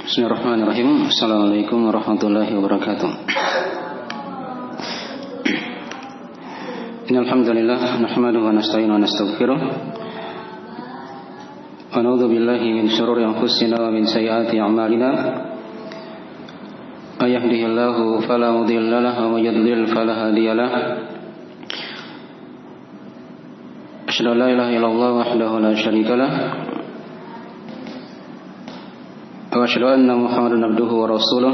Bismillahirrahmanirrahim. Assalamualaikum warahmatullahi wabarakatuh. Innal hamdalillah nahmaduhu wa nasta'inu wa nastaghfiruh wa na'udzu billahi min shururi anfusina wa min sayyiati a'malina. May yahdihillahu fala mudilla lahu wa may yudlil fala hadiya lahu. Asyhadu an la ilaha illallah wahdahu la syarika lahu wa asyhadu anna Muhammadan abduhu wa rasuluh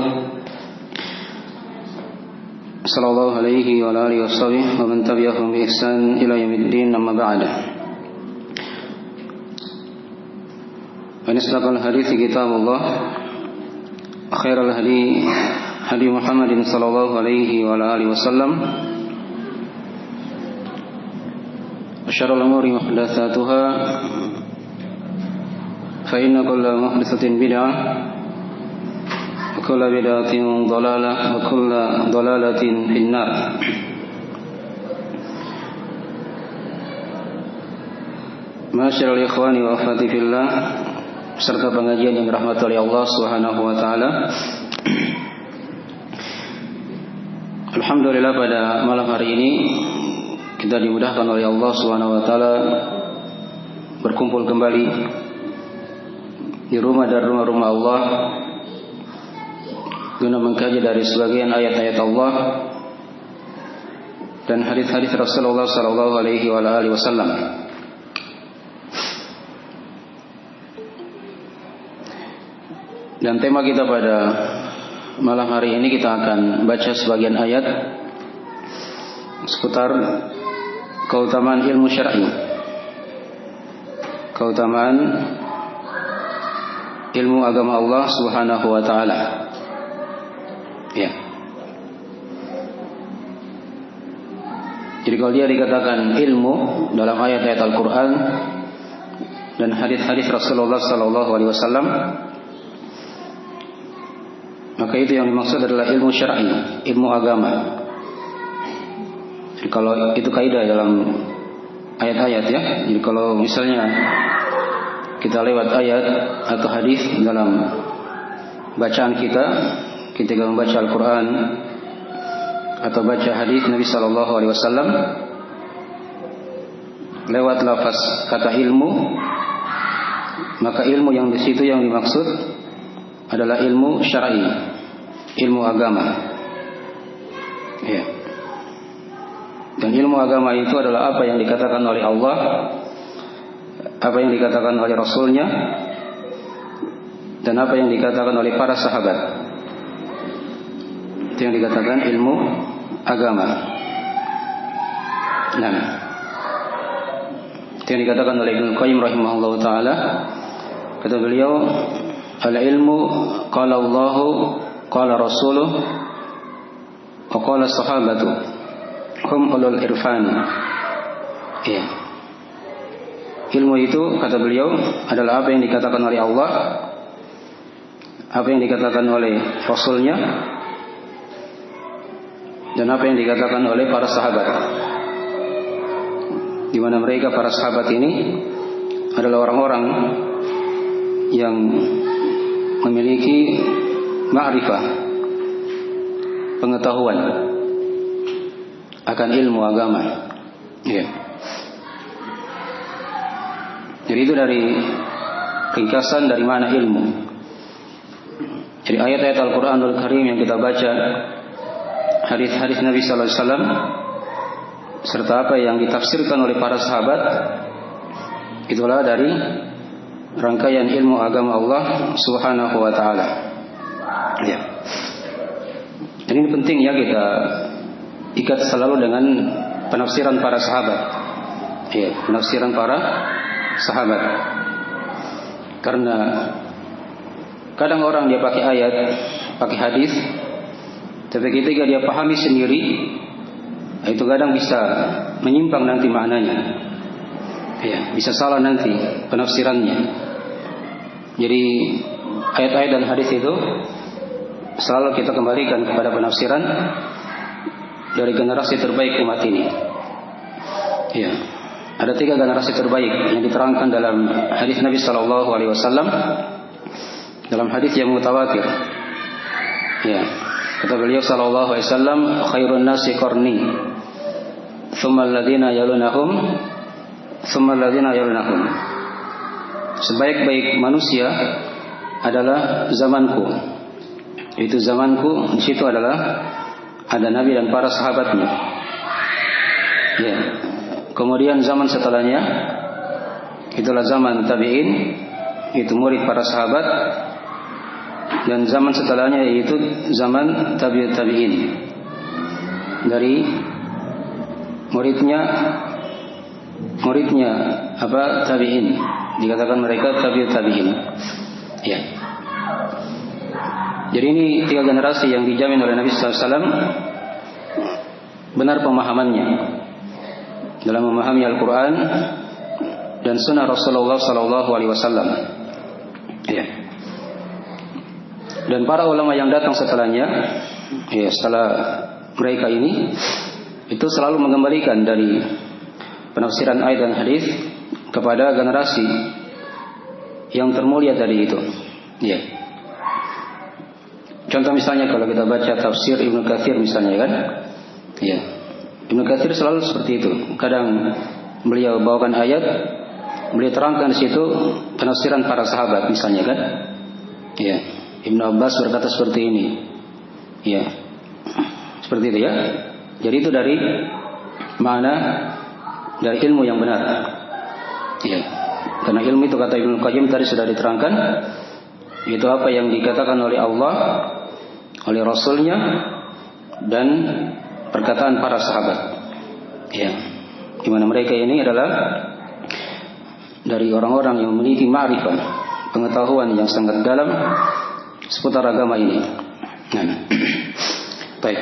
sallallahu alaihi wa alihi washabbihi wa man tabi'ahum bi ihsan ila yaumiddin, amma ba'da. Wa asdaqal hadithi kitabullah wa khairal hadi hadi Muhammadin sallallahu alaihi wa alihi wasallam wa syarrul umuri muhdatsatuha fa inna kulla muhdatsatin bid'ah wa kulla bid'atin dhalalah wa kulla dhalalatin finnar. Ma'asyiral ikhwani wa akhwati fillah, serta pengajian yang dirahmati oleh Allah Subhanahu wa taala. Alhamdulillah, pada malam hari ini kita dimudahkan oleh Allah Subhanahu wa taala berkumpul kembali di rumah dan rumah-rumah Allah guna mengkaji dari sebagian ayat-ayat Allah dan hadis-hadis Rasulullah sallallahu alaihi wa alihi wasallam. Dan tema kita pada malam hari ini, kita akan baca sebagian ayat seputar keutamaan ilmu syar'i, keutamaan ilmu agama Allah Subhanahu wa taala. Ya. Jadi kalau dia dikatakan ilmu dalam ayat-ayat Al-Qur'an dan hadis-hadis Rasulullah sallallahu alaihi wasallam, maka itu yang dimaksud adalah ilmu syar'i, ilmu agama. Jadi kalau itu kaidah dalam ayat-ayat, ya. Jadi kalau misalnya kita lewat ayat atau hadis dalam bacaan kita ketika membaca Al-Quran atau baca hadis Nabi Sallallahu Alaihi Wasallam, lewat lafaz kata ilmu, maka ilmu yang di situ yang dimaksud adalah ilmu syar'i, ilmu agama. Ya. Dan ilmu agama itu adalah apa yang dikatakan oleh Allah, apa yang dikatakan oleh Rasulnya, dan apa yang dikatakan oleh para sahabat. Itu yang dikatakan ilmu agama. Nah, itu yang dikatakan oleh Ibnu Qayyim rahimahullah ta'ala. Kata beliau, al-ilmu qala Allahu qala Rasuluh wa qala sahabatu hum ulul irfan. Ya. Ilmu itu, kata beliau, adalah apa yang dikatakan oleh Allah, apa yang dikatakan oleh Rasulnya, dan apa yang dikatakan oleh para sahabat. Di mana mereka, para sahabat ini, adalah orang-orang yang memiliki ma'rifah, pengetahuan akan ilmu agama. Ya. Jadi itu dari ringkasan dari mana ilmu. Jadi ayat-ayat Al-Quranul Karim yang kita baca, hadis-hadis Nabi Sallallahu Alaihi Wasallam, serta apa yang ditafsirkan oleh para sahabat, itulah dari rangkaian ilmu agama Allah Subhanahu wa taala. Ya. Jadi ini penting, ya, kita ikat selalu dengan penafsiran para sahabat. Ya, penafsiran para sahabat. Karena kadang orang dia pakai ayat, pakai hadis, tapi ketika dia pahami sendiri, itu kadang bisa menyimpang nanti maknanya. Ya, bisa salah nanti penafsirannya. Jadi ayat-ayat dan hadis itu selalu kita kembalikan kepada penafsiran dari generasi terbaik umat ini. Ya. Ada 3 generasi terbaik yang diterangkan dalam hadis Nabi Sallallahu Alaihi Wasallam. dalam hadis yang mutawatir. Ya, kata beliau sallallahu alaihi wasallam, khairun nasi qarni, tsumma alladziina yalunahum, tsumma alladziina yalunahum. Sebaik-baik manusia adalah zamanku. Itu zamanku, di situ adalah ada Nabi dan para sahabatnya. Ya. Kemudian zaman setelahnya itulah zaman tabi'in, itu murid para sahabat, dan zaman setelahnya yaitu zaman tabi'ut tabi'in, dari muridnya tabi'in, dikatakan mereka tabi'ut tabi'in. Ya. Jadi ini 3 generasi yang dijamin oleh Nabi sallallahu alaihi wasallam benar pemahamannya dalam memahami Al-Quran dan Sunnah Rasulullah sallallahu alaihi wasallam. Ya. Dan para ulama yang datang setelahnya, ya, setelah mereka ini, itu selalu mengembalikan dari penafsiran ayat dan hadis kepada generasi yang termulia tadi itu. Ya. Contoh misalnya kalau kita baca tafsir Ibnu Katsir misalnya kan, ya, Ibnu Katsir selalu seperti itu. Kadang beliau bawakan ayat, beliau terangkan di situ penafsiran para sahabat misalnya kan. Ya, Ibnu Abbas berkata seperti ini. Ya, seperti itu ya. Jadi itu dari mana, dari ilmu yang benar. Ya, karena ilmu itu kata Ibnu Qayyim tadi sudah diterangkan, itu apa yang dikatakan oleh Allah, oleh Rasulnya, dan perkataan para sahabat. Ya, di mana mereka ini adalah dari orang-orang yang memiliki ma'rifah, pengetahuan yang sangat dalam seputar agama ini. Nah, baik.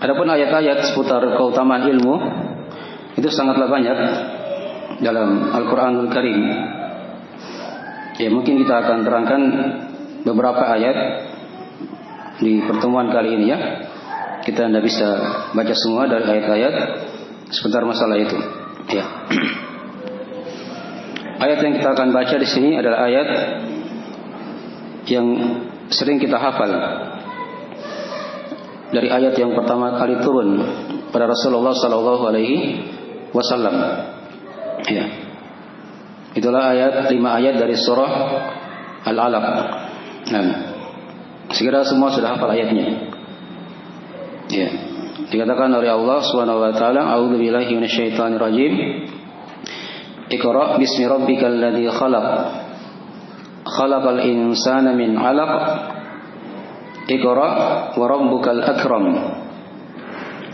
Adapun ayat-ayat seputar keutamaan ilmu itu sangatlah banyak dalam Al-Quranul Karim. Ya, mungkin kita akan terangkan beberapa ayat di pertemuan kali ini ya. Kita tidak bisa baca semua dari ayat-ayat seputar masalah itu. Ya. Ayat yang kita akan baca di sini adalah ayat yang sering kita hafal. Dari ayat yang pertama kali turun pada Rasulullah sallallahu alaihi wasallam. Ya. Itulah 5 ayat dari surah Al-Alaq. Nah, segera semua sudah hafal ayatnya. Ya. Dikatakan oleh Allah Subhanahu wa taala, "A'udzu billahi minasyaitonir rajim. Iqra bismi rabbikal ladzi khalaq. Khalaqal insana min 'alaq. Iqra wa rabbukal akram.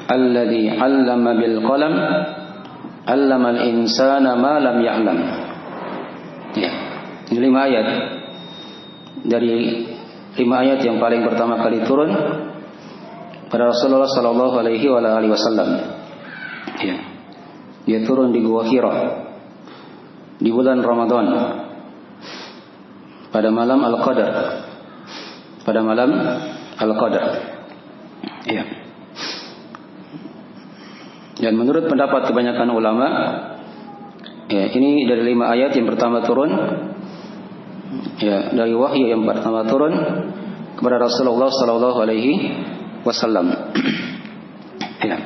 Alladzi 'allama bil qalam. 'Allamal insana ma lam ya'lam." Ya. Ini 5 ayat dari 5 ayat yang paling pertama kali turun pada Rasulullah sallallahu alaihi wasallam. Ya. Dia turun di Gua Hira di bulan Ramadan pada malam Al-Qadar. Pada malam Al-Qadar. Ya. Dan menurut pendapat kebanyakan ulama, ya, ini dari 5 ayat yang pertama turun, ya, dari wahyu yang pertama turun kepada Rasulullah sallallahu alaihi wasallam. Ya.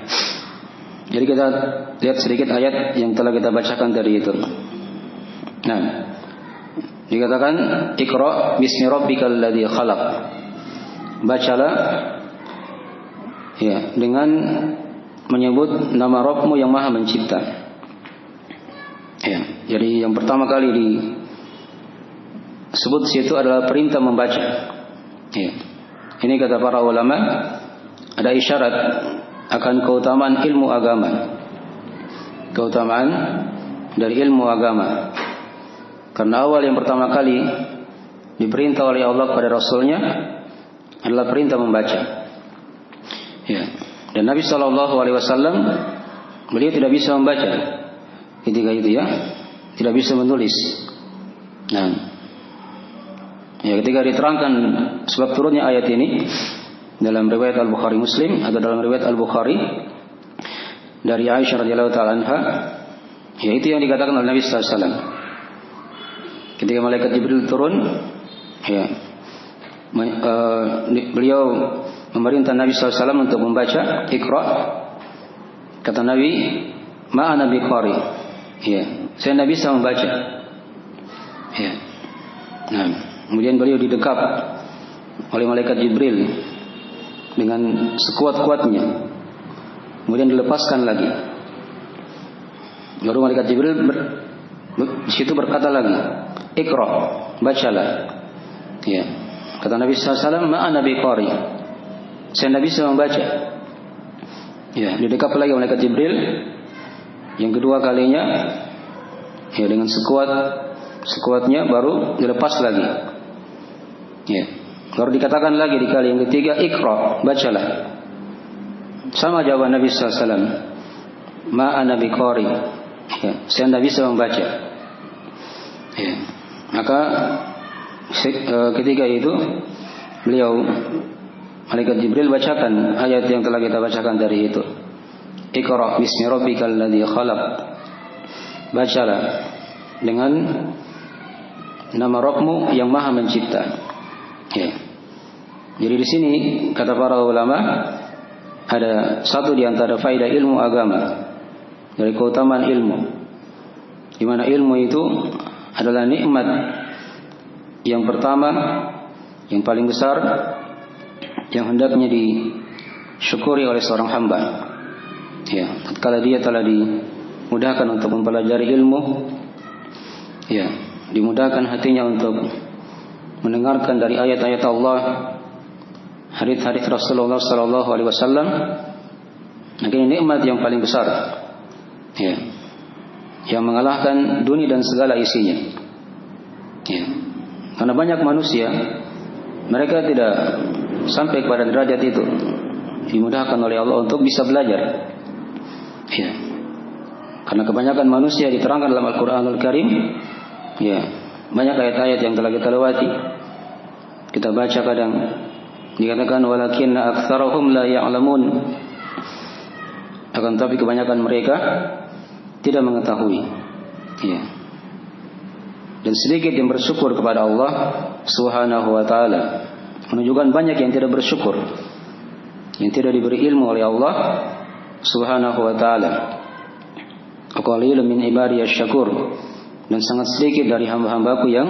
Jadi kita lihat sedikit ayat yang telah kita bacakan tadi itu. Nah, dikatakan Iqra bismi rabbikal ladzi khalaq. Bacalah, ya, dengan menyebut nama Rabbmu yang Maha Mencipta. Ya, jadi yang pertama kali disebut di situ adalah perintah membaca. Ya. Ini kata para ulama ada isyarat akan keutamaan ilmu agama. Keutamaan dari ilmu agama. Karena awal yang pertama kali diperintah oleh Allah kepada Rasulnya adalah perintah membaca. Ya. Dan Nabi SAW beliau tidak bisa membaca ketika itu ya, tidak bisa menulis. Nah, ya, ketika diterangkan sebab turunnya ayat ini dalam riwayat Al-Bukhari Muslim atau dalam riwayat Al-Bukhari dari Aisyah radhiyallahu taala anha, yaitu yang dikatakan oleh Nabi SAW. ketika malaikat Jibril turun, ya, beliau memerintah Nabi SAW untuk membaca Iqra. Kata Nabi, ma ana biqari. Ya, saya tidak bisa membaca. Ya. Nah, kemudian beliau didekap oleh malaikat Jibril dengan sekuat-kuatnya. Kemudian dilepaskan lagi. Baru malaikat Jibril di situ berkata lagi, Iqra, bacalah. Ya. Kata Nabi SAW, ma ana biqari. Saya tidak bisa membaca. Ya, didekap lagi malaikat Jibril. Yang kedua kalinya, ya, dengan sekuatnya baru dilepas lagi. Ya. Baru dikatakan lagi di kali yang ketiga, Iqra, bacalah. Sama jawaban Nabi SAW, ma ana biqari. Ya, saya tidak bisa membaca. Ya. Maka ketika itu beliau malaikat Jibril bacakan ayat yang telah kita bacakan dari itu. Iqra bismi rabbikal ladzi khalaq. Bacalah dengan nama Rabbmu yang Maha Mencipta. Ya. Jadi di sini kata para ulama ada satu di antara faedah ilmu agama dari keutamaan ilmu, di mana ilmu itu adalah nikmat yang pertama, yang paling besar, yang hendaknya disyukuri oleh seorang hamba. Ya, tatkala dia telah dimudahkan untuk mempelajari ilmu, ya, dimudahkan hatinya untuk mendengarkan dari ayat-ayat Allah, hadits-hadits Rasulullah sallallahu alaihi wasallam, ini nikmat yang paling besar. Ya. Yang mengalahkan dunia dan segala isinya. Ya. Karena banyak manusia mereka tidak sampai kepada derajat itu, dimudahkan oleh Allah untuk bisa belajar. Ya. Karena kebanyakan manusia diterangkan dalam Al-Qur'anul Karim, ya, banyak ayat-ayat yang telah kita lewati. Kita baca kadang dikatakan walakinna aktsarahum la ya'lamun. Akan tapi kebanyakan mereka tidak mengetahui. Ya. Dan sedikit yang bersyukur kepada Allah Subhanahu wa taala. Menunjukkan banyak yang tidak bersyukur, yang tidak diberi ilmu oleh Allah Subhanahu wa taala. Qalilun min ibadiyasy syakur. Dan sangat sedikit dari hamba-hambaku yang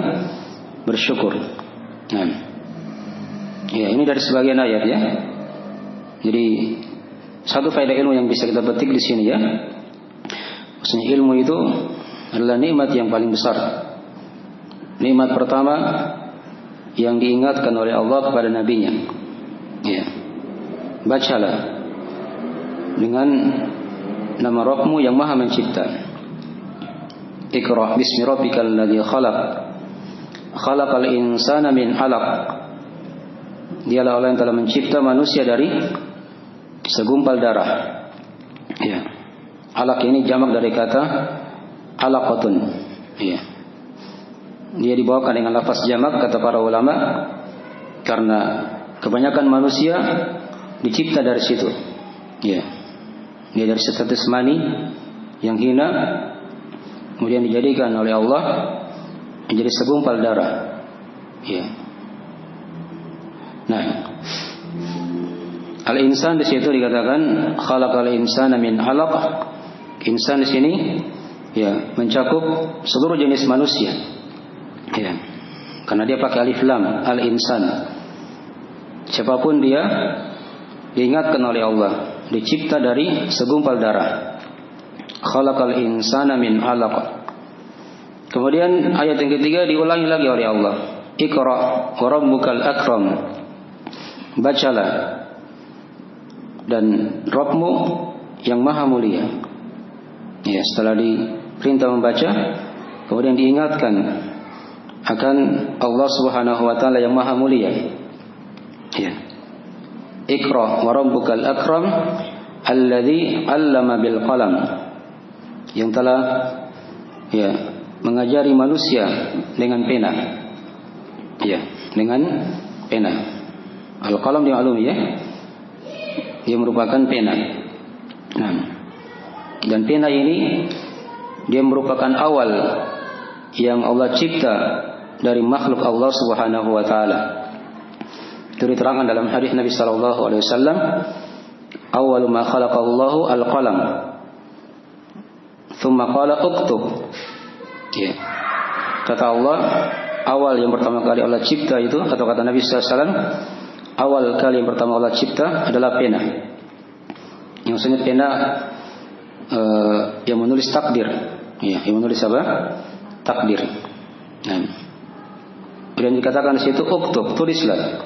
bersyukur. Nah. Ya, ini dari sebagian ayat ya. Jadi satu faedah ilmu yang bisa kita petik di sini ya. Maksudnya ilmu itu adalah nikmat yang paling besar. Nikmat pertama yang diingatkan oleh Allah kepada nabinya. Ya. Bacalah dengan nama Rabbmu yang Maha Mencipta. Iqra bismi rabbikal ladzi khalaq. Khalaqal insana min 'alaq. Dialah Allah yang telah mencipta manusia dari segumpal darah. Ya. Alaq ini jamak dari kata alaqatun. Ya. Dia dibawakan dengan lafaz jamak kata para ulama karena kebanyakan manusia dicipta dari situ. Ya. Dia dari setetes mani yang hina kemudian dijadikan oleh Allah menjadi segumpal darah. Ya. Nah, al-insan di situ dikatakan khalaqal insana min 'alaq. Insan di sini ya mencakup seluruh jenis manusia. Ya. Karena dia pakai alif lam, al-insan. Siapapun dia diingatkan oleh Allah, dicipta dari segumpal darah. Khalaqal insana min 'alaq. Kemudian ayat yang ketiga diulangi lagi oleh Allah. Iqra wa rabbukal akram. Bacalah dan Rabbmu yang Maha Mulia. Ya, setelah diperintah membaca, kemudian diingatkan akan Allah Subhanahu wa taala yang Maha Mulia. Ya. Iqra wa rabbukal akram alladzi 'allama bil qalam. Yang telah ya mengajari manusia dengan pena. Ya, dengan pena. Al-qalam dimaklumi ya. Dia merupakan pena. Nah, dan pena ini dia merupakan awal yang Allah cipta dari makhluk Allah Subhanahu wa taala. Itu diterangkan dalam hadis Nabi sallallahu alaihi wasallam, "Awwalu ma khalaqallahu al-qalam." Tsumma qala uktub. Ya. Kata Allah, awal yang pertama kali Allah cipta itu, atau kata Nabi sallallahu alaihi wasallam, awal kali yang pertama Allah cipta adalah pena. Yang maksudnya pena yang menulis takdir. Ya, yang menulis apa? Takdir. Nah. Kemudian dikatakan di situ uktub, tulislah.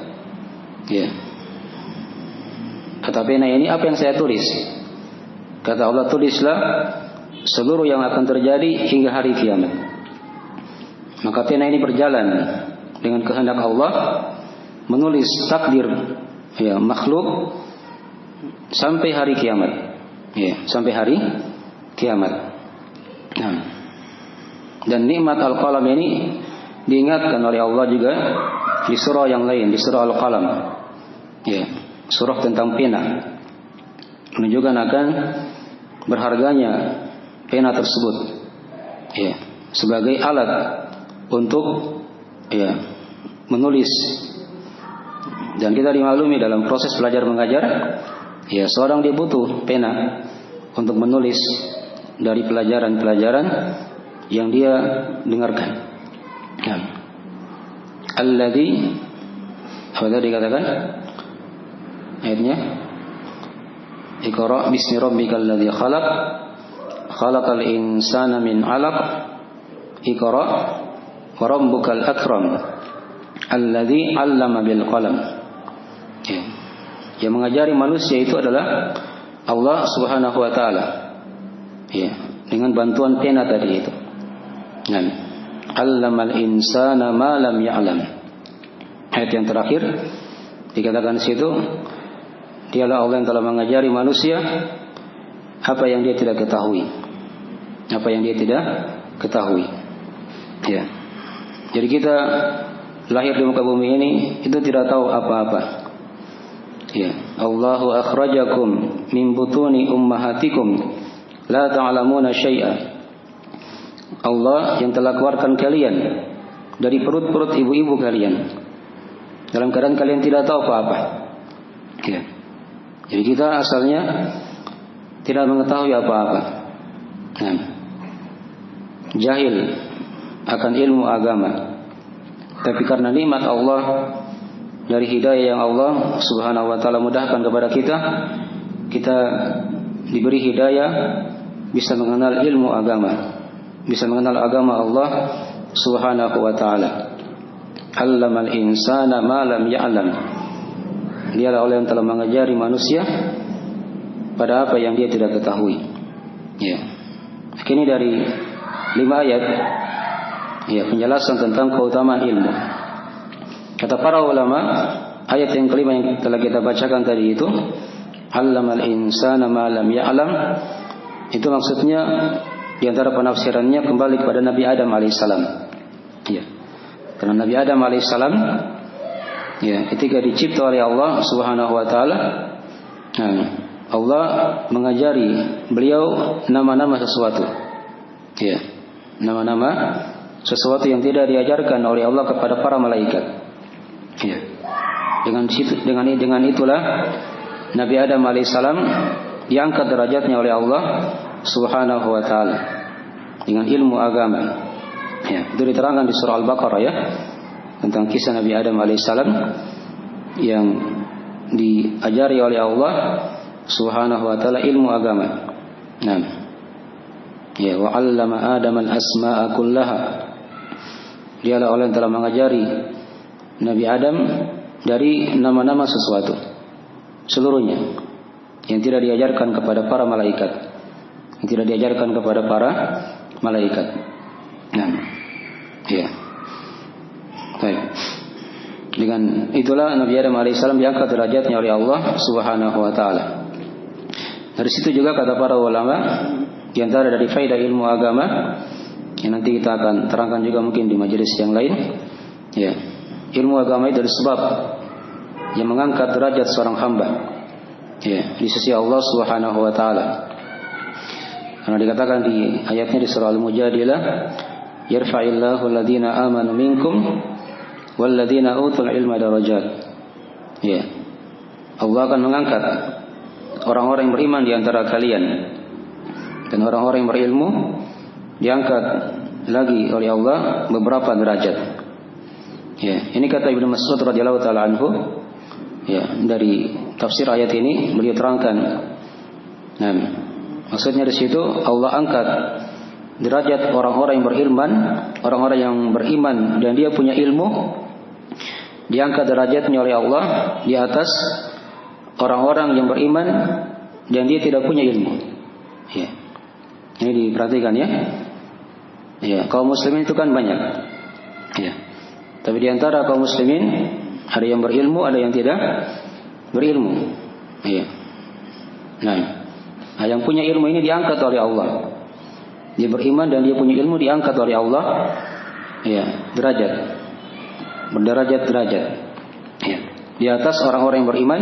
Ya. Kata pena ini, apa yang saya tulis? Kata Allah, tulislah seluruh yang akan terjadi hingga hari kiamat. Maka pena ini berjalan dengan kehendak Allah menulis takdir ya makhluk sampai hari kiamat. Ya, sampai hari kiamat. Nah. Dan nikmat al-qalam ini diingatkan oleh Allah juga di surah yang lain, di surah Al-Qalam. Ya, surah tentang pena. Menunjukkan akan berharganya pena tersebut. Ya, sebagai alat untuk ya menulis. Dan kita dimaklumi dalam proses belajar mengajar, ya seorang dia butuh pena untuk menulis dari pelajaran-pelajaran yang dia dengarkan. Ya. Alladzi, apa tadi dikatakan ayatnya? Iqra bismi rabbikal ladzi khalaq, khalaqal insana min 'alaq, Iqra wa rabbukal akram, alladzi 'allama bil qalam. Ya. Yang mengajari manusia itu adalah Allah Subhanahu wa taala. Ya, dengan bantuan pena tadi itu. Nah, 'allamal insana ma lam ya'lam. Ayat yang terakhir dikatakan di situ, dialah Allah yang telah mengajari manusia apa yang dia tidak ketahui. Apa yang dia tidak ketahui. Ya. Jadi kita lahir di muka bumi ini itu tidak tahu apa-apa. Ya, Allahu akhrajakum min butuni ummahatikum la ta'lamuna syai'a. Allah yang telah keluarkan kalian dari perut-perut ibu-ibu kalian dalam keadaan kalian tidak tahu apa-apa. Ya. Jadi kita asalnya tidak mengetahui apa-apa. Nah, jahil akan ilmu agama. Tapi karena nikmat Allah dari hidayah yang Allah Subhanahu wa taala mudahkan kepada kita, kita diberi hidayah bisa mengenal ilmu agama, bisa mengenal agama Allah Subhanahu wa taala. 'Allamal insana ma lam ya'lam. Dialah Allah yang telah mengajari manusia pada apa yang dia tidak ketahui. Ya. Ini dari 5 ayat ya penjelasan tentang keutamaan ilmu. Kata para ulama, ayat yang kelima yang telah kita bacakan tadi itu, 'Allamal insana ma lam ya'lam, itu maksudnya di antara penafsirannya kembali kepada Nabi Adam alaihissalam. Ya. Karena Nabi Adam alaihissalam ya, ketika dicipta oleh Allah Subhanahu wa taala, Allah mengajari beliau nama-nama sesuatu. Ya. Nama-nama sesuatu yang tidak diajarkan oleh Allah kepada para malaikat. Ya. Dengan itulah Nabi Adam alaihissalam diangkat derajatnya oleh Allah Subhanahu wa taala dengan ilmu agama. Ya, itu diterangkan di surah Al-Baqarah ya, tentang kisah Nabi Adam alaihissalam yang diajari oleh Allah Subhanahu wa taala ilmu agama. Nah, ya, wa 'allama Adam al-asma'a kullaha. Dialah Allah yang telah mengajari Nabi Adam dari nama-nama sesuatu seluruhnya yang tidak diajarkan kepada para malaikat, yang tidak diajarkan kepada para malaikat. Nah, ya. Baik. Dengan itulah Nabi Adam alaihissalam diangkat derajatnya oleh Allah Subhanahu wa taala. Dari situ juga kata para ulama, di antara dari faedah ilmu agama yang nanti kita akan terangkan juga mungkin di majelis yang lain, ya. Ilmu agama itu adalah sebab yang mengangkat derajat seorang hamba, ya, di sisi Allah Subhanahu wa taala. Karena dikatakan di ayatnya di surah Al-Mujadilah, yarfa'illahu alladhina amanu minkum walladhina utul ilma darajat. Ya. Allah akan mengangkat orang-orang yang beriman di antara kalian, dan orang-orang yang berilmu diangkat lagi oleh Allah beberapa derajat. Ya, ini kata Ibnu Mas'ud radhiyallahu taala anhu. Ya, dari tafsir ayat ini beliau terangkan. Nah, maksudnya di situ Allah angkat derajat orang-orang yang orang-orang yang beriman dan dia punya ilmu, diangkat derajatnya oleh Allah di atas orang-orang yang beriman dan dia tidak punya ilmu. Ya. Ini diperhatikan ya. Ya, kaum muslimin itu kan banyak. Ya. Tapi di antara kaum muslimin ada yang berilmu, ada yang tidak berilmu. Ya. Nah, yang punya ilmu ini diangkat oleh Allah. Dia beriman dan dia punya ilmu diangkat oleh Allah. Ya, derajat. Berderajat-derajat. Ya. Di atas orang-orang yang beriman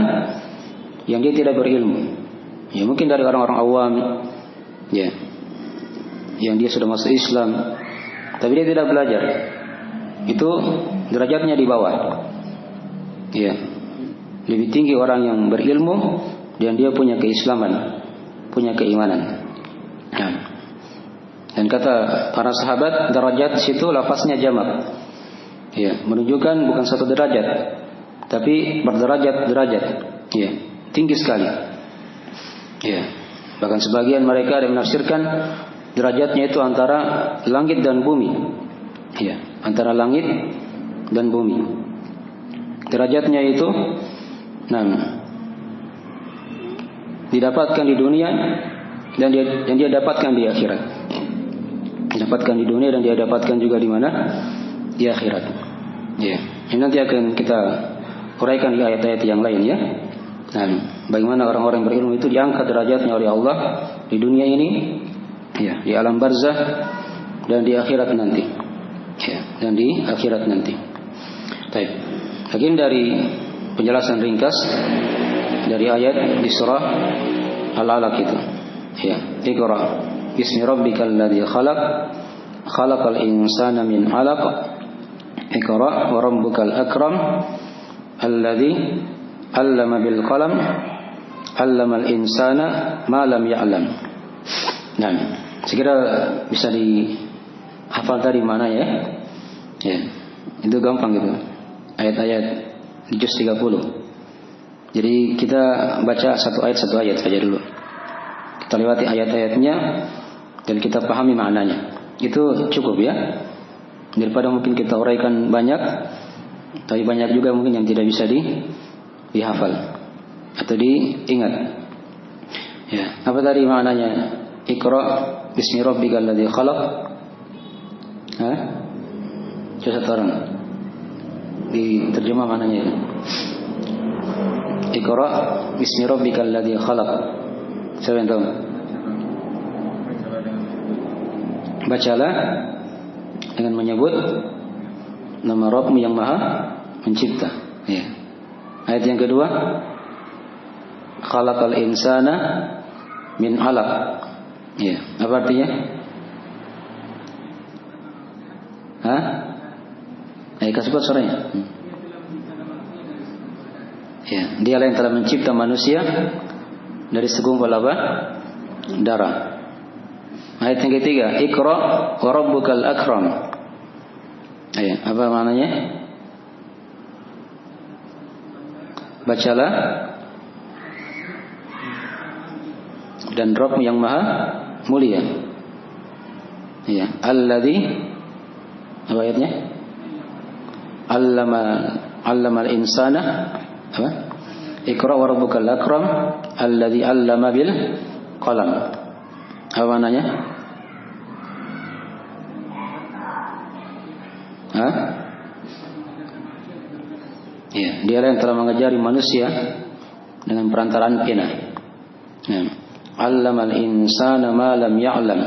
yang dia tidak berilmu. Ya, mungkin dari orang-orang awam. Ya. Yang dia sudah masuk Islam tapi dia tidak belajar, itu derajatnya di bawah. Ya, lebih tinggi orang yang berilmu dan dia punya keislaman, punya keimanan. Nah, dan kata para sahabat, derajat situ lafaznya jamak. Ya, menunjukkan bukan satu derajat, tapi berderajat-derajat. Ya, tinggi sekali. Ya, bahkan sebagian mereka ada yang menafsirkan derajatnya itu antara langit dan bumi. Ya, antara langit dan bumi. Derajatnya itu didapatkan di dunia dan dia dapatkan di akhirat. Didapatkan di dunia dan dia dapatkan juga di mana? Di akhirat. Ya, ini nanti akan kita uraikan di ayat-ayat yang lain ya. Bagaimana orang-orang berilmu itu diangkat derajatnya oleh Allah di dunia ini, ya, di alam barzah dan di akhirat nanti. Ya, dan di akhirat nanti. Baik. Lagi dari penjelasan ringkas dari ayat di surah Al-Alaq itu. Ya, Iqra bismi rabbikal ladzi khalaq khalaqal insana min 'alaq Iqra wa rabbukal akram alladzi 'allama bil qalam 'allamal insana ma lam ya'lam. Nah, sekira bisa dihafal tadi mana ya? Ya, itu gampang gitu. Ayat-ayat di juz 30. Jadi kita baca satu ayat saja dulu. Kita lewati ayat-ayatnya dan kita pahami maknanya. Itu cukup ya. Daripada mungkin kita uraikan banyak, tapi banyak juga mungkin yang tidak bisa dihafal atau diingat. Ya, apa tadi maknanya? Iqra bismi rabbikal ladzi khalaq. Coba satu orang diterjemah maknanya itu. Iqra bismi rabbikal ladzi khalaq. Siapa yang tahu? Bacalah dengan menyebut nama Rabbmu yang Maha Mencipta. Ya. Ayat yang kedua, khalaqal insana min 'alaq. Ya, apa artinya? Kasih buat suaranya. Ya, dialah yang telah mencipta manusia dari segumpal apa? Darah. Ayat yang ketiga, Iqra wa rabbukal akram. Ya, apa maknanya? Bacalah dan Rabb yang Maha Mulia. Ya, alladzi apa ayatnya? Allamal insana apa? Iqra wa rabbukal akram alladzi 'allama bil qalam. Apa maknanya? Ya, dialah yang telah mengajari manusia dengan perantaraan pena. Ya. 'Allamal insana ma lam ya'lam.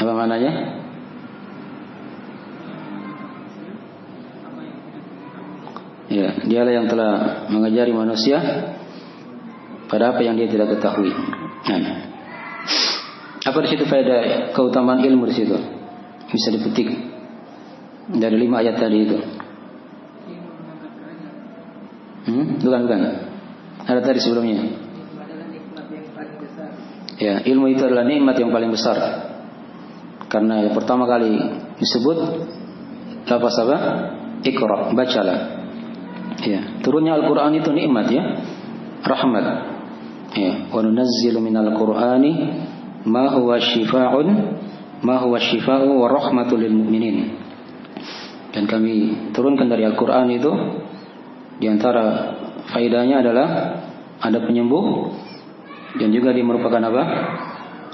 Apa maknanya? Ya, dialah yang telah mengajari manusia pada apa yang dia tidak ketahui. Apa di situ faedah keutamaan ilmu di situ? bisa dipetik dari 5 ayat tadi itu. Bukan. Ada tadi sebelumnya. Ya, ilmu itu adalah nikmat yang paling besar. Karena yang pertama kali disebut lafaz apa? Iqra, bacalah. Ya, turunnya Al-Qur'an itu nikmat ya. Rahmat. Ya, wa nunazzilu minal Qur'ani ma huwa syifaa'u wa rahmatul lil mu'minin. Dan kami turunkan dari Al-Qur'an itu di antara faedahnya adalah ada penyembuh dan juga dia merupakan apa?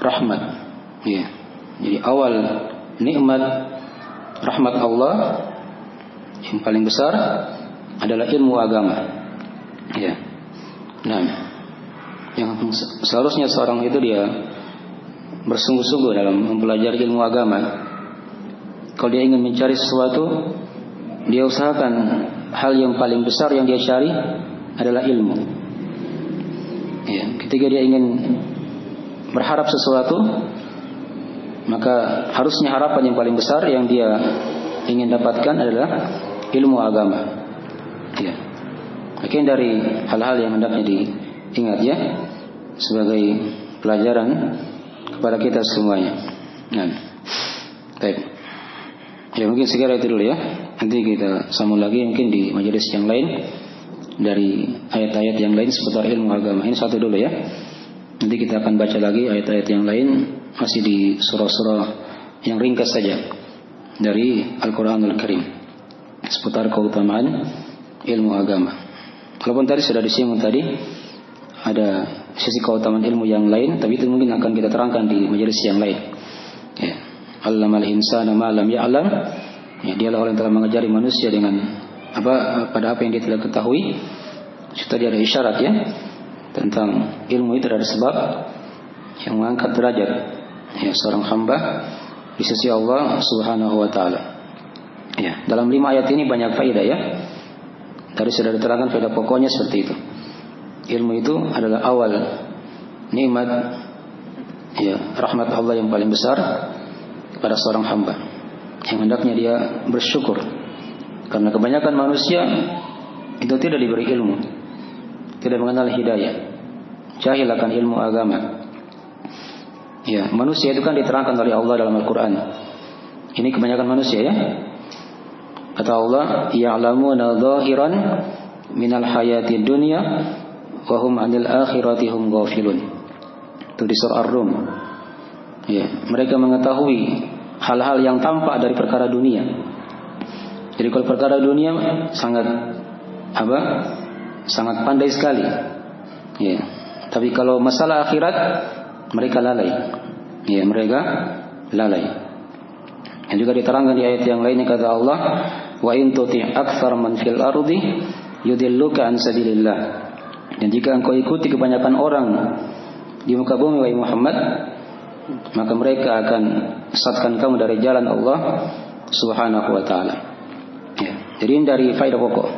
Rahmat. Ya. Jadi awal nikmat rahmat Allah yang paling besar adalah ilmu agama. Ya. Nah, yang seharusnya seorang itu dia bersungguh-sungguh dalam mempelajari ilmu agama. Kalau dia ingin mencari sesuatu, dia usahakan hal yang paling besar yang dia cari adalah ilmu. Ya, ketika dia ingin berharap sesuatu, maka harusnya harapan yang paling besar yang dia ingin dapatkan adalah ilmu agama. Ya. Mungkin dari hal-hal yang hendaknya diingat ya sebagai pelajaran kepada kita semuanya. Nah, baik. Ya mungkin segera itu dulu ya. Nanti kita sambung lagi mungkin di majelis yang lain dari ayat-ayat yang lain seputar ilmu agama. Ini satu dulu ya. Nanti kita akan baca lagi ayat-ayat yang lain masih di surah-surah yang ringkas saja dari Al-Qur'anul Karim seputar keutamaan ilmu agama. Walaupun tadi sudah disinggung tadi ada sisi keutamaan ilmu yang lain, tapi itu mungkin akan kita terangkan di majelis yang lain. Ya. Allamal insana ma lam ya'lam. Ya, dialah orang yang telah mengajari manusia dengan pada apa yang dia tidak ketahui. Tadi ada isyarat ya tentang ilmu itu ada sebab yang mengangkat derajat ya seorang hamba di sisi Allah Subhanahu wa taala. Ya, dalam 5 ayat ini banyak faedah ya. Tadi sudah diterangkan faedah pokoknya seperti itu. Ilmu itu adalah awal nikmat ya rahmat Allah yang paling besar kepada seorang hamba yang hendaknya dia bersyukur. Karena kebanyakan manusia itu tidak diberi ilmu, tidak mengenal hidayah, jahil akan ilmu agama. Ya, manusia itu kan diterangkan oleh Allah dalam Al-Quran. Ini kebanyakan manusia ya. Kata Allah, ya'lamuna dhahiran minal hayati dunya wa hum 'anil akhirati hum ghafilun. Itu di surah Ar-Rum. Ya, mereka mengetahui hal-hal yang tampak dari perkara dunia. Jadi kalau perkara dunia sangat pandai sekali. Ya. Tapi kalau masalah akhirat mereka lalai. Ya, mereka lalai. Yang juga diterangkan di ayat yang lainnya kata Allah, wa in tuti' aktsar man fil ardi yudilluka an sabilillah. Dan jika engkau ikuti kebanyakan orang di muka bumi wahai Muhammad, maka mereka akan sesatkan kamu dari jalan Allah Subhanahu wa taala. Ya. Jadi dari faedah pokok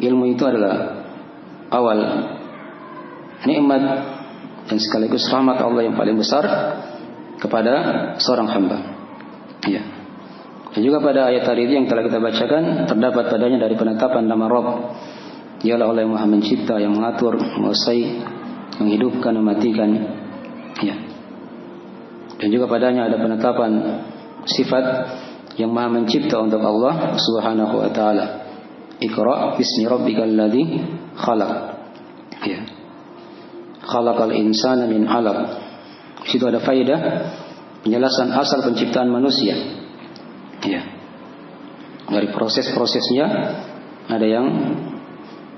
ilmu itu adalah awal nikmat dan sekaligus rahmat Allah yang paling besar kepada seorang hamba. Ya. Dan juga pada ayat tadi yang telah kita bacakan terdapat padanya dari penetapan nama Rabb. Dialah Allah yang Maha Mencipta, yang mengatur, menguasai, menghidupkan, mematikan. Ya. Dan juga padanya ada penetapan sifat yang Maha Mencipta untuk Allah Subhanahu wa taala. Iqra bismi rabbikal ladzi khalaq. Ya. Khalaqal insana min 'alaq. Di situ ada faedah penjelasan asal penciptaan manusia. Ya. Dari proses-prosesnya ada yang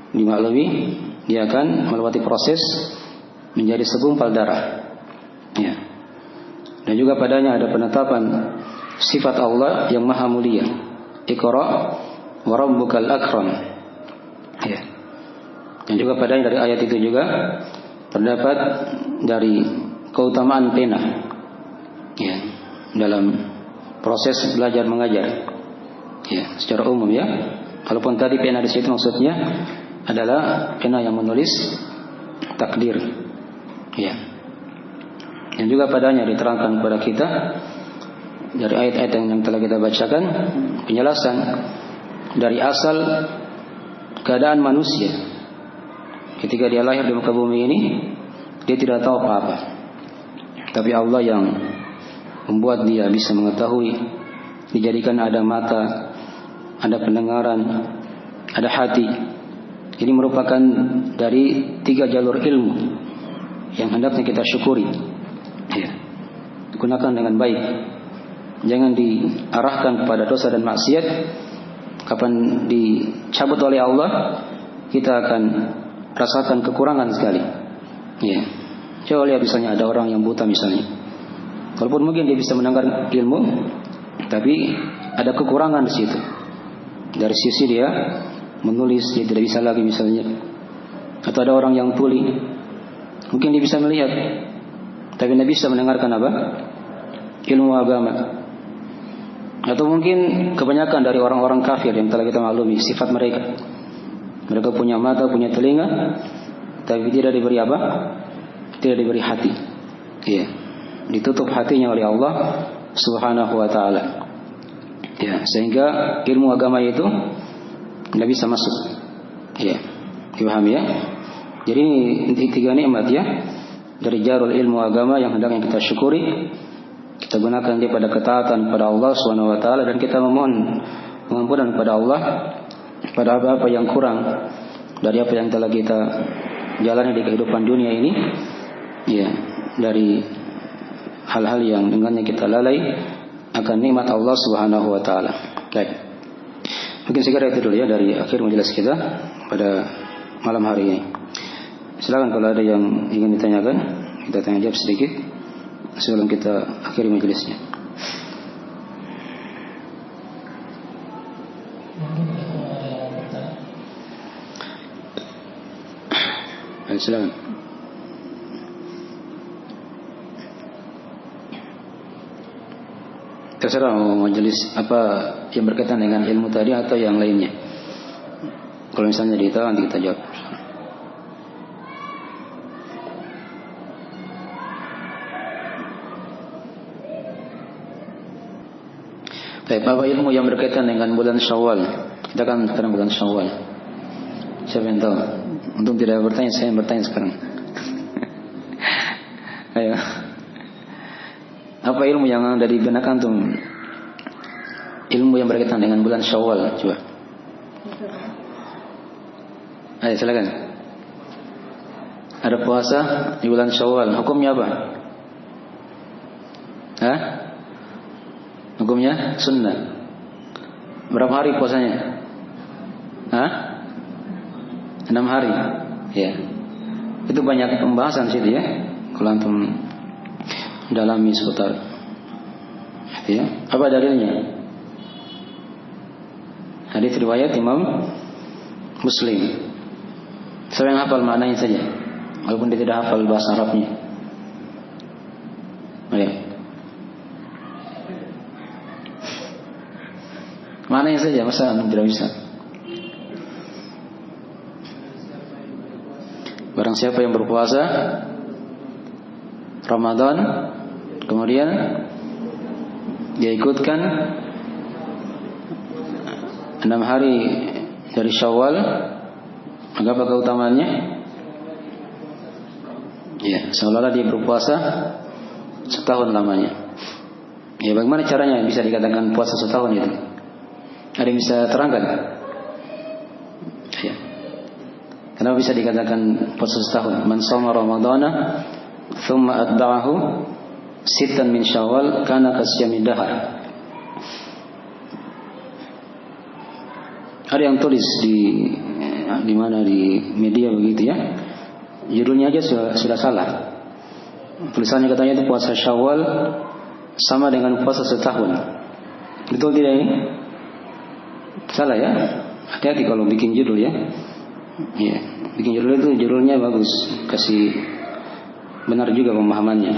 dimaklumi dia akan melewati proses menjadi segumpal darah. Ya. Dan juga padanya ada penetapan sifat Allah yang maha mulia. Iqra wa rabbukal akram. Ya. Dan juga padanya dari ayat itu juga terdapat dari keutamaan pena. Ya. Dalam proses belajar mengajar. Ya, secara umum ya. Walaupun tadi pena di situ maksudnya adalah pena yang menulis takdir. Ya. Dan juga padanya diterangkan kepada kita dari ayat-ayat yang telah kita bacakan, penjelasan dari asal keadaan manusia. Ketika dia lahir di muka bumi ini, dia tidak tahu apa-apa. Tapi Allah yang membuat dia bisa mengetahui, dijadikan ada mata, ada pendengaran, ada hati. Ini merupakan dari 3 jalur ilmu yang hendaknya kita syukuri. Ya. Gunakan dengan baik. Jangan diarahkan kepada dosa dan maksiat. Kapan dicabut oleh Allah, kita akan rasakan kekurangan sekali. Ya. Coba lihat misalnya ada orang yang buta misalnya. Walaupun mungkin dia bisa mendengar ilmu, tapi ada kekurangan di situ. Dari sisi dia menulis, dia tidak bisa lagi misalnya. Atau ada orang yang tuli, mungkin dia bisa melihat, tapi tidak bisa mendengarkan apa? Ilmu agama. Atau mungkin kebanyakan dari orang-orang kafir yang telah kita maklumi sifat mereka. Mereka punya mata, punya telinga, tapi tidak diberi apa? Tidak diberi hati. Iya. Ditutup hatinya oleh Allah Subhanahu wa taala. Ya, sehingga ilmu agama itu tidak bisa masuk. Ya. Dipahami ya? Jadi ini 3 nikmat ya. Dari jarul ilmu agama yang hendaknya kita syukuri. Kita gunakan dia pada ketaatan pada Allah Subhanahu wa taala, dan kita memohon pengampunan pada Allah pada apa-apa yang kurang dari apa yang telah kita jalani di kehidupan dunia ini. Ya, dari hal-hal yang dengannya kita lalai akan nikmat Allah Subhanahu wa taala. Baik. Mungkin segera itu dulu ya dari akhir majelis kita pada malam hari ini. Silakan kalau ada yang ingin ditanyakan, kita tanya jawab sedikit sebelum kita akhiri majelisnya. Silakan. Terserah mau majelis apa yang berkaitan dengan ilmu tadi atau yang lainnya. Kalau misalnya ditahu nanti kita jawab. Baik, apa ilmu yang berkaitan dengan bulan Syawal? Kita kan sekarang bulan Syawal. Siapa yang tahu? Untuk tidak bertanya, saya yang bertanya sekarang. Ayo. Apa ilmu yang ada di benak antum? Ilmu yang berkaitan dengan bulan Syawal, coba. Ayo silakan. Ada puasa di bulan Syawal, hukumnya apa? Hah? Hukumnya sunnah. Berapa hari puasanya? Hah? 6 hari. Ya. Itu banyak pembahasan situ ya. Kalau antum dalami seputar. Ya. Apa dalilnya? Hadis riwayat Imam Muslim. Saya yang hafal maknanya saja, walaupun dia tidak hafal bahasa Arabnya. Ya. Maknanya saja, masa tidak bisa? Barang siapa yang berpuasa Ramadan, kemudian dia ikutkan 6 hari dari Syawal, maka apa keutamaannya? Ya, seolah-olah dia berpuasa setahun lamanya. Ya, bagaimana caranya bisa dikatakan puasa setahun itu? Ada yang bisa terangkan? Ya. Kenapa bisa dikatakan puasa setahun? Man shoma Ramadana thumma atba'ahu sittan min Syawal kana kasyamid dahar. Ada yang tulis di mana di media begitu ya. Judulnya aja sudah salah. Tulisannya katanya itu puasa Syawal sama dengan puasa setahun. Betul tidak ini? Salah ya. Hati-hati kalau bikin judul ya. Ya, bikin judul itu judulnya bagus, kasih benar juga pemahamannya.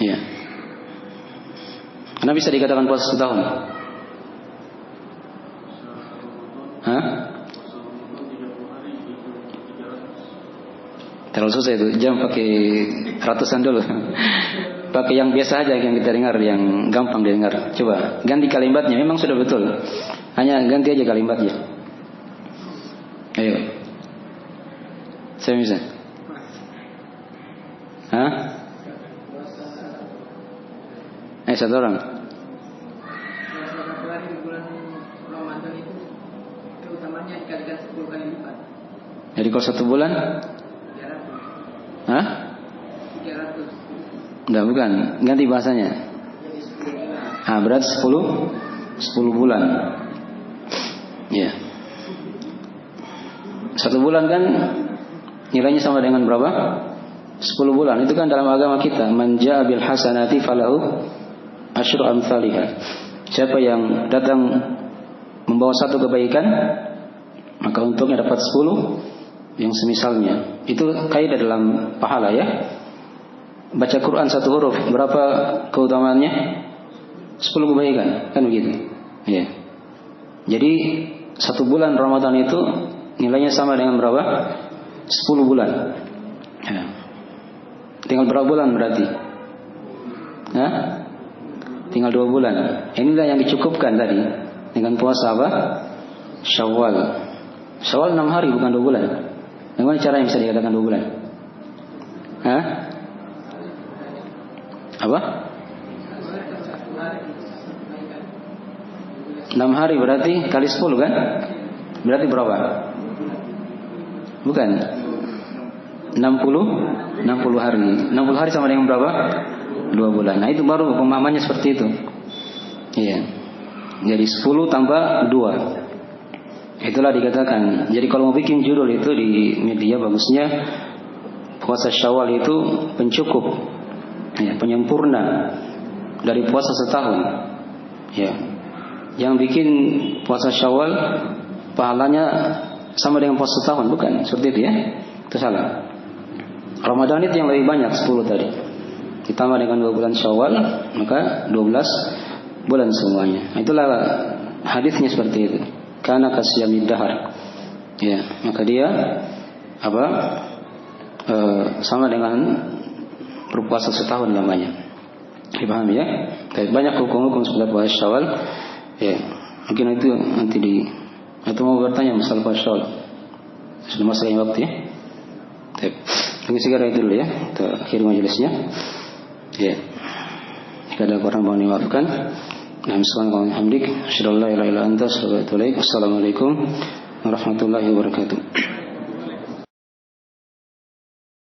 Ya. Kenapa bisa dikatakan puasa setahun? Hah? Terlalu susah itu, jam pakai ratusan dulu. pakai yang biasa aja yang kita dengar, yang gampang didengar. Coba ganti kalimatnya, memang sudah betul. Hanya ganti aja kalimatnya. Ayo. Saya bisa. Hah? Satu orang. Jadi kalau 1 bulan? Hah? 300. Enggak, bukan. Ganti bahasanya. Berarti 10 bulan. Ya. 1 bulan kan nilainya sama dengan berapa? 10 bulan. Itu kan dalam agama kita. Man jaa bil hasanati falahu asyru amsalihha. Siapa yang datang membawa 1 kebaikan, maka untungnya dapat 10 yang semisalnya. Itu kaidah dalam pahala ya. Baca Quran 1 huruf, berapa keutamaannya? 10 kebaikan, kan begitu. Ya. Jadi 1 bulan Ramadan itu nilainya sama dengan berapa? 10 bulan. Ya. Tinggal berapa bulan berarti? Hah? Tinggal 2 bulan. Inilah yang dicukupkan tadi dengan puasa apa? Syawal. Syawal 6 hari bukan 2 bulan. Bagaimana cara yang bisa dikatakan 2 bulan? Hah? Apa? 6 hari berarti kali 10 kan? Berarti berapa? Bukan 60 hari. 60 hari sama dengan berapa? 2 bulan. Nah itu baru pemahamannya seperti itu. Iya. Jadi 10 tambah 2. Itulah dikatakan. Jadi kalau mau bikin judul itu di media, bagusnya puasa Syawal itu pencukup, ya, penyempurna dari puasa setahun. Ya. Yang bikin puasa Syawal pahalanya sama dengan puasa setahun, bukan? Seperti itu ya. Itu salah. Ramadan itu yang lebih banyak 10 tadi. Ditambah dengan 2 bulan Syawal, maka 12 bulan semuanya. Nah, itulah hadisnya seperti itu. Karena kasyamid dahar. Ya, maka dia sama dengan berpuasa setahun namanya. Dipahami ya? Tapi banyak hukum-hukum seperti puasa Syawal. Ya, mungkin itu nanti atau mau bertanya masalah puasa Syawal. Sudah masuk waktu ya. Tunggu segera itu dulu ya. Kita akhiri majelisnya. Ya. Jika ada orang mau dimaafkan. Assalamualaikum warahmatullahi wabarakatuh.